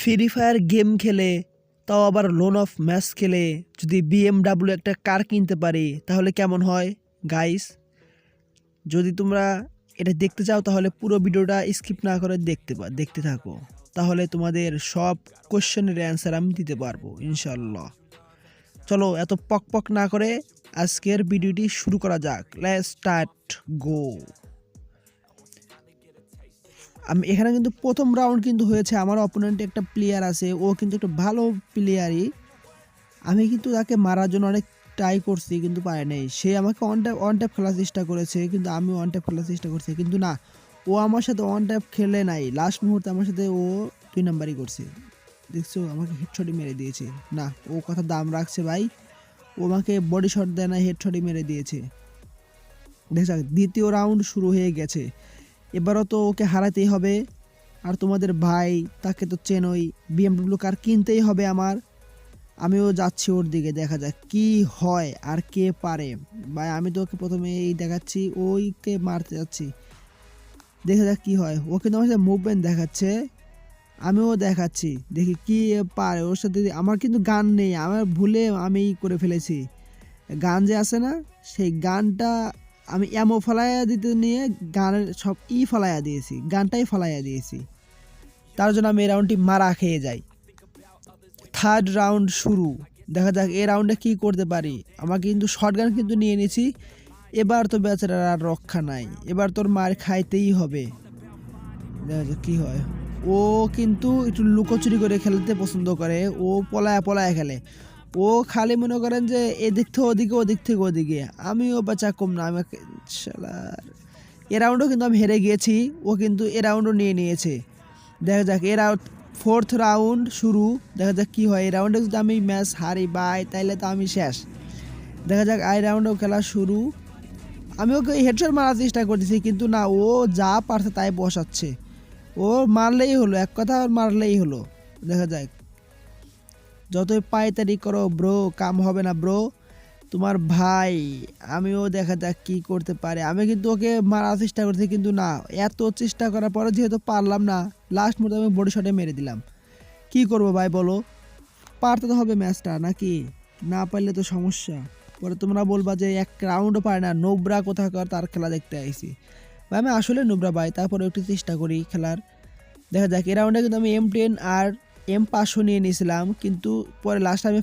Free fire game খেলে, তাও আবার লোন অফ ম্যাচ খেলে যদি বিএমডাব্লিউ একটা কার কিনতে পারি তাহলে কেমন হয় গাইস? যদি তোমরা এটা দেখতে চাও তাহলে পুরো ভিডিওটা স্কিপ না করে দেখতে থাকো, তাহলে তোমাদের সব কোশ্চেনের অ্যান্সার আমি দিতে পারবো ইনশাল্লাহ। চলো এত পক পক না করে আজকের ভিডিওটি শুরু করা যাক। লেটস স্টার্ট গো। আমি এখানে কিন্তু প্রথম রাউন্ড কিন্তু হয়েছে, আমার অপোনেন্টে একটা প্লেয়ার আছে, ও কিন্তু একটা ভালো প্লেয়ারই। আমি কিন্তু তাকে মারার জন্য অনেক ট্রাই করছি কিন্তু পারে নাই। সে আমাকে ওয়ান ট্যাপ খেলার চেষ্টা করেছে, কিন্তু আমি ওয়ান ট্যাপ খেলার চেষ্টা করছি, কিন্তু না, ও আমার সাথে ওয়ান ট্যাপ খেলে নাই। লাস্ট মুহূর্তে আমার সাথে ও 2 নাম্বারই করছে। দেখছো আমাকে হেডশটই মেরে দিয়েছে। না, ও কথা দাম রাখছে ভাই, ও আমাকে বডি শট দেয় না, হেডশটই মেরে দিয়েছে। দেখা যাক, দ্বিতীয় রাউন্ড শুরু হয়ে গেছে। এবারও তো ওকে হারাতেই হবে। আর তোমাদের ভাই তাকে তো চেনই, বিএমডব্লিউ কার কিনতেই হবে আমার। আমিও যাচ্ছি ওর দিকে, দেখা যাক কি হয় আর কে পারে। ভাই আমি তো ওকে প্রথমে এই দেখাচ্ছি, ওইকে মারতে যাচ্ছি, দেখা যাক কি হয়। ও কিন্তু আমার সাথে মুভমেন্ট দেখাচ্ছে, আমিও দেখাচ্ছি, দেখি কি পারে ওর সাথে। আমার কিন্তু গান নেই, আমার ভুলে আমি করে ফেলেছি। গান যে আছে না, সেই গানটা আমি এমও ফলাইয়া দিতে নিয়ে গানের সব ফলাইয়া দিয়েছি, গানটাই ফলাইয়া দিয়েছি। তার জন্য আমি এই রাউন্ডটি মারা খেয়ে যাই। থার্ড রাউন্ড শুরু, দেখা যাক এই রাউন্ডে কি করতে পারি। আমাকে কিন্তু শটগান কিন্তু নিয়ে নিয়েছি। এবার তো বেচারার আর রক্ষা নাই, এবার তোর মার খাইতেই হবে। দেখা যাক কি হয়। ও কিন্তু একটু লুকোচুরি করে খেলতে পছন্দ করে, ও পলায়া পলায়া খেলে। ও খালি মনে করেন যে এদিক থেকে ওদিকে, ওদিক থেকে ওদিকে। আমিও বাচ্চা কম না, আমাকে শালার এ রাউন্ডও কিন্তু আমি হেরে গিয়েছি, ও কিন্তু এ রাউন্ডও নিয়ে নিয়েছে। দেখা যাক এ রাউন্ড, ফোর্থ রাউন্ড শুরু, দেখা যাক কি হয়। এই রাউন্ডে যদি আমি ম্যাচ হারি বাই, তাইলে তো আমি শেষ। দেখা যাক এই রাউন্ডেও খেলা শুরু। আমি ওকে হেডশট মারার চেষ্টা করতেছি, কিন্তু না, ও যা পারছে তাই বসাচ্ছে। ও মারলেই হলো, এক কথা মারলেই হলো। দেখা যাক, যতই পায়তারি করো ব্রো, কাম হবে না ব্রো, তোমার ভাই। আমিও দেখা যাক কি করতে পারে। আমি কিন্তু ওকে মারার চেষ্টা করছি, কিন্তু না, এত চেষ্টা করার পরে যেহেতু পারলাম না, লাস্ট মুহূর্তে আমি বডি শটে মেরে দিলাম। কি করব ভাই বলো, পারতে তো হবে ম্যাচটা নাকি? না পারলে তো সমস্যা। পরে তোমরা বলবা যে এক রাউন্ডও পারে না, নোবরা কোথাকার, তার খেলা দেখতে আইছি। ভাই আমি আসলে নোবরা ভাই, তারপরে একটু চেষ্টা করি খেলার। দেখা যাক এই রাউন্ডে কিন্তু আমি M10 আর M500 নিয়ে নিয়েছিলাম, কিন্তু পরে লাস্ট আমি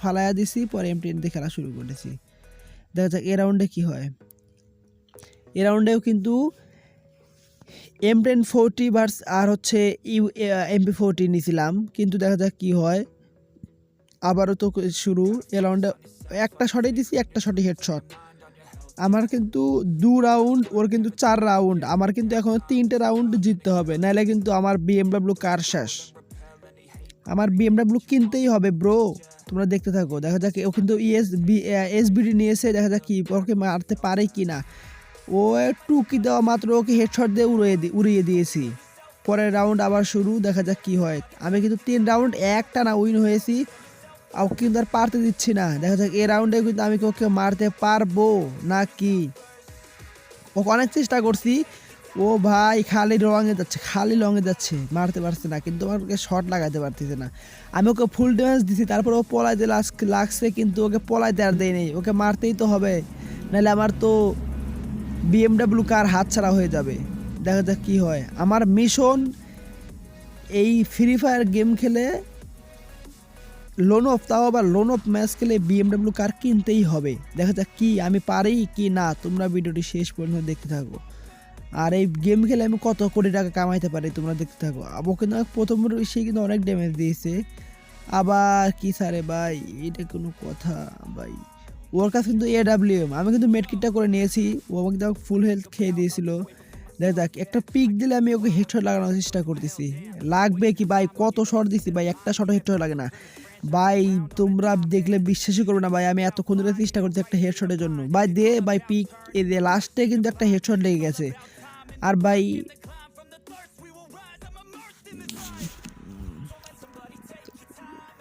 ফালাইয়া দিছি, পরে M10 দিয়ে খেলা শুরু করেছি। দেখা যাক এই রাউন্ডে কি হয়। এই রাউন্ডেও কিন্তু M1040 ভার্স আর হচ্ছে MP40 নিয়েছিলাম, কিন্তু দেখা যাক কি হয়। আবারও তো শুরু। এই রাউন্ডে একটা শটই দিছি, একটা শটই হেডশট। আমার কিন্তু 2 রাউন্ড, ওর কিন্তু 4 রাউন্ড। আমার কিন্তু এখন 3টে রাউন্ড জিততে হবে, নাহলে কিন্তু আমার বিএমডব্লিউ কার শেষ। আমার বিএমডব্লিউ কিনতেই হবে ব্রো। তোমরা দেখতে থাকো, দেখা যাক। ও কিন্তু এসবিডি নিয়েছে, দেখা যাক কি ওকে মারতে পারে কি না। ও টুকি দেওয়া মাত্র ওকে হেডশট দিয়ে উড়িয়ে দিয়েছি। পরের রাউন্ড আবার শুরু, দেখা যাক কি হয়। আমি কিন্তু 3 রাউন্ড একটা না উইন হয়েছি, ওকে কিন্তু আর পারতে দিচ্ছি না। দেখা যাক এই রাউন্ডে কিন্তু আমি ওকে মারতে পারবো না কি। ওকে অনেক চেষ্টা করছি, ও ভাই খালি লঙে যাচ্ছে, মারতে পারছে না, কিন্তু আমাকে শট লাগাতে পারতেছে না। আমি ওকে ফুল ড্যামেজ দিছি, তারপর ও পলাইতে লাগছে, কিন্তু ওকে পলাইতে আর দেয় নেই। ওকে মারতেই তো হবে, নাহলে আমার তো বিএমডব্লিউ কার হাতছাড়া হয়ে যাবে। দেখা যাক কি হয়। আমার মিশন এই ফ্রি ফায়ার গেম খেলে, লোন অফ, তাও আবার লোন অফ ম্যাচ খেলে বিএমডব্লিউ কার কিনতেই হবে। দেখা যাক কি আমি পারি কি না, তোমরা ভিডিওটি শেষ পর্যন্ত দেখতে থাকো। আর এই গেম খেলে আমি কত কোটি টাকা কামাইতে পারি তোমরা দেখতে থাকো। ও কিন্তু প্রথম সে কিন্তু অনেক ড্যামেজ দিয়েছে। আবার কি সারে ভাই, এটা কোনো কথা ভাই? ওর কাছে কিন্তু AWM, আমি কিন্তু মেডকিটটা করে নিয়েছি, ও আমাকে ফুল হেলথ খেয়ে দিয়েছিল। দেখ দেখ, একটা পিক দিলে আমি ওকে হেডশট লাগানোর চেষ্টা করতেছি, লাগবে কি ভাই? কত শট দিছি ভাই, একটা শট হেডশট লাগে না ভাই। তোমরা দেখলে বিশ্বাসই করবে না ভাই, আমি এতক্ষণ ধরে চেষ্টা করছি একটা হেডশটের জন্য। ভাই দে ভাই পিক, এ দে, লাস্টে কিন্তু একটা হেডশট লেগে গেছে। আর ভাই